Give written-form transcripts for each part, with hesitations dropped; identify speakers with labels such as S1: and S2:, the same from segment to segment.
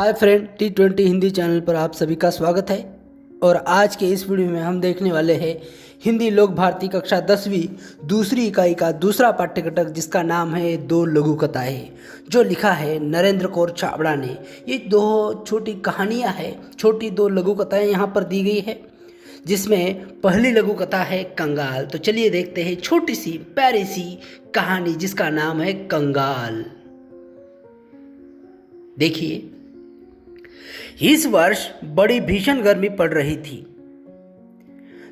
S1: Hi friend, T20 Hindi channel पर आप सभी का स्वागत है। और आज के इस वीडियो में हम देखने वाले हैं हिंदी लोक भारती कक्षा 10वीं दूसरी इकाई का दूसरा पाठ्य घटक, जिसका नाम है दो लघु कथाएं, जो लिखा है नरेंद्र कौर छाबड़ा ने। ये दो छोटी कहानियां हैं, छोटी दो लघु कथाएं यहाँ पर दी गई है, जिसमें पहली लघु कथा है कंगाल। तो चलिए देखते हैं छोटी सी प्यारी सी कहानी जिसका नाम है कंगाल। देखिए, इस वर्ष बड़ी भीषण गर्मी पड़ रही थी।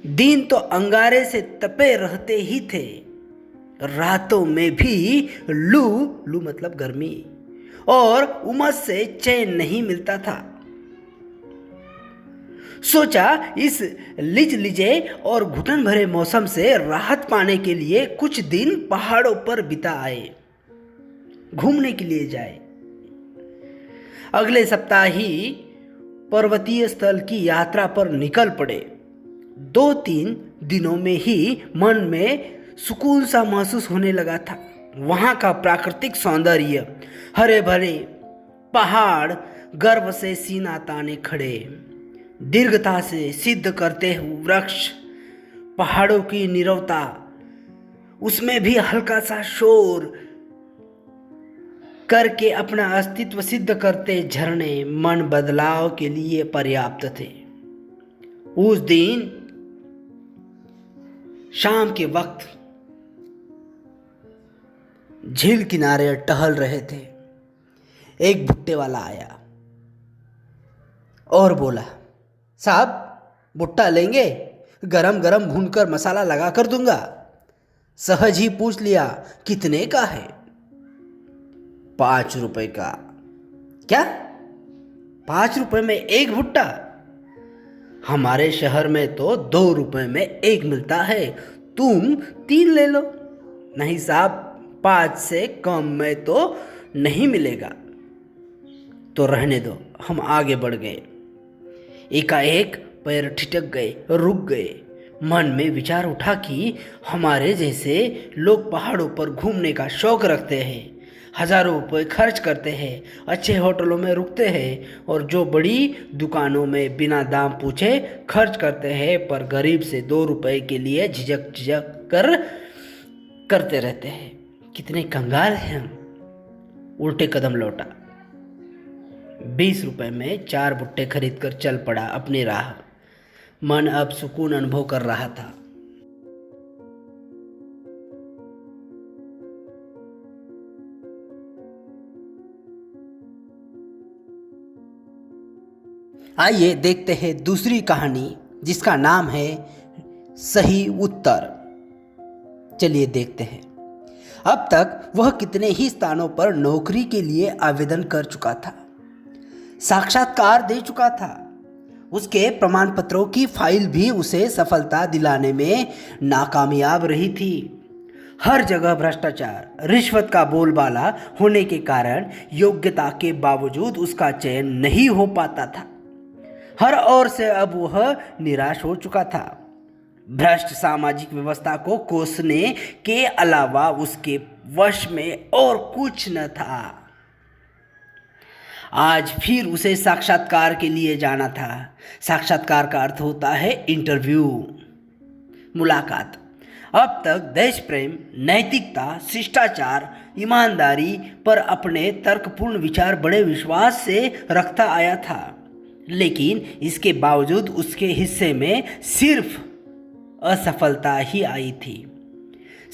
S1: दिन तो अंगारे से तपे रहते ही थे, रातों में भी लू मतलब गर्मी और उमस से चैन नहीं मिलता था। सोचा इस लिजे और घुटन भरे मौसम से राहत पाने के लिए कुछ दिन पहाड़ों पर बिता आए, घूमने के लिए जाए। अगले सप्ताह ही पर्वतीय स्थल की यात्रा पर निकल पड़े। 2-3 दिनों में ही मन में सुकून सा महसूस होने लगा था। वहाँ का प्राकृतिक सौंदर्य, हरे भरे पहाड़ गर्व से सीना ताने खड़े, दीर्घता से सिद्ध करते हुए वृक्ष, पहाड़ों की नीरवता, उसमें भी हल्का सा शोर करके अपना अस्तित्व सिद्ध करते झरने मन बदलाव के लिए पर्याप्त थे। उस दिन शाम के वक्त झील किनारे टहल रहे थे। एक भुट्टे वाला आया और बोला, साहब भुट्टा लेंगे? गरम गरम भूनकर मसाला लगा कर दूंगा। सहज ही पूछ लिया, कितने का है? 5 रुपए का। क्या 5 रुपए में एक भुट्टा? हमारे शहर में तो 2 रुपए में एक मिलता है, तुम 3 ले लो। नहीं साहब, 5 से कम में तो नहीं मिलेगा। तो रहने दो। हम आगे बढ़ गए। एकाएक पैर ठिठक गए, रुक गए। मन में विचार उठा कि हमारे जैसे लोग पहाड़ों पर घूमने का शौक रखते हैं, हजारों रुपए खर्च करते हैं, अच्छे होटलों में रुकते हैं और जो बड़ी दुकानों में बिना दाम पूछे खर्च करते हैं, पर गरीब से 2 रुपए के लिए झिझक करते रहते हैं। कितने कंगाल हैं हम। उल्टे कदम लौटा। 20 रुपए में 4 भुट्टे खरीद कर चल पड़ा अपनी राह। मन अब सुकून अनुभव कर रहा था। आइए देखते हैं दूसरी कहानी, जिसका नाम है सही उत्तर। चलिए देखते हैं। अब तक वह कितने ही स्थानों पर नौकरी के लिए आवेदन कर चुका था, साक्षात्कार दे चुका था। उसके प्रमाण पत्रों की फाइल भी उसे सफलता दिलाने में नाकामयाब रही थी। हर जगह भ्रष्टाचार, रिश्वत का बोलबाला होने के कारण योग्यता के बावजूद उसका चयन नहीं हो पाता था। हर ओर से अब वह निराश हो चुका था। भ्रष्ट सामाजिक व्यवस्था को कोसने के अलावा उसके वश में और कुछ न था। आज फिर उसे साक्षात्कार के लिए जाना था। साक्षात्कार का अर्थ होता है इंटरव्यू, मुलाकात। अब तक देश प्रेम, नैतिकता, शिष्टाचार, ईमानदारी पर अपने तर्कपूर्ण विचार बड़े विश्वास से रखता आया था, लेकिन इसके बावजूद उसके हिस्से में सिर्फ असफलता ही आई थी।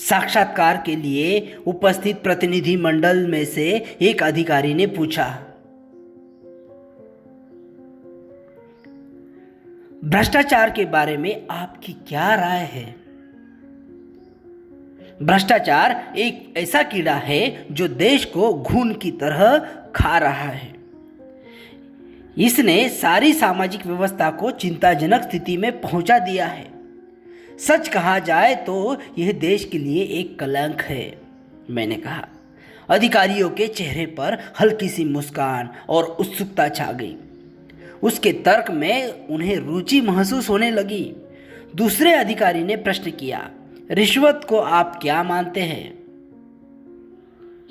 S1: साक्षात्कार के लिए उपस्थित प्रतिनिधि मंडल में से एक अधिकारी ने पूछा, भ्रष्टाचार के बारे में आपकी क्या राय है? भ्रष्टाचार एक ऐसा कीड़ा है जो देश को घून की तरह खा रहा है। इसने सारी सामाजिक व्यवस्था को चिंताजनक स्थिति में पहुंचा दिया है। सच कहा जाए तो यह देश के लिए एक कलंक है, मैंने कहा। अधिकारियों के चेहरे पर हल्की सी मुस्कान और उत्सुकता छा गई। उसके तर्क में उन्हें रुचि महसूस होने लगी। दूसरे अधिकारी ने प्रश्न किया, रिश्वत को आप क्या मानते हैं?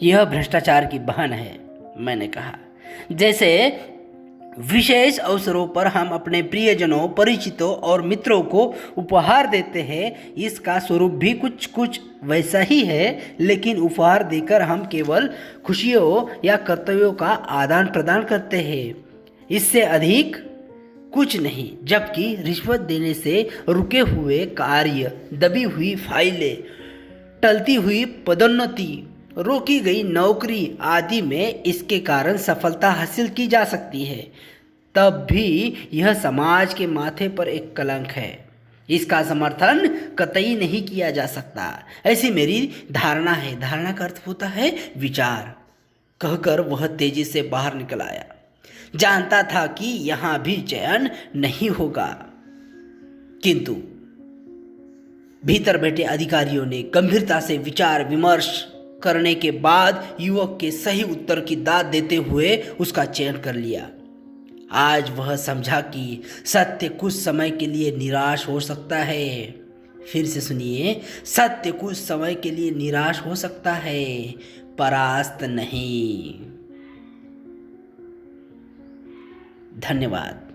S1: यह भ्रष्टाचार की बहन है, मैंने कहा। जैसे विशेष अवसरों पर हम अपने प्रियजनों, परिचितों और मित्रों को उपहार देते हैं। इसका स्वरूप भी कुछ कुछ वैसा ही है, लेकिन उपहार देकर हम केवल खुशियों या कर्तव्यों का आदान प्रदान करते हैं, इससे अधिक कुछ नहीं। जबकि रिश्वत देने से रुके हुए कार्य, दबी हुई फाइलें, टलती हुई पदोन्नति, रोकी गई नौकरी आदि में इसके कारण सफलता हासिल की जा सकती है, तब भी यह समाज के माथे पर एक कलंक है। इसका समर्थन कतई नहीं किया जा सकता, ऐसी मेरी धारणा है। धारणा का अर्थ होता है विचार। कहकर वह तेजी से बाहर निकल आया। जानता था कि यहाँ भी चयन नहीं होगा, किंतु भीतर बैठे अधिकारियों ने गंभीरता से विचार विमर्श करने के बाद युवक के सही उत्तर की दाद देते हुए उसका चयन कर लिया। आज वह समझा कि सत्य कुछ समय के लिए निराश हो सकता है। फिर से सुनिए, सत्य कुछ समय के लिए निराश हो सकता है, परास्त नहीं। धन्यवाद।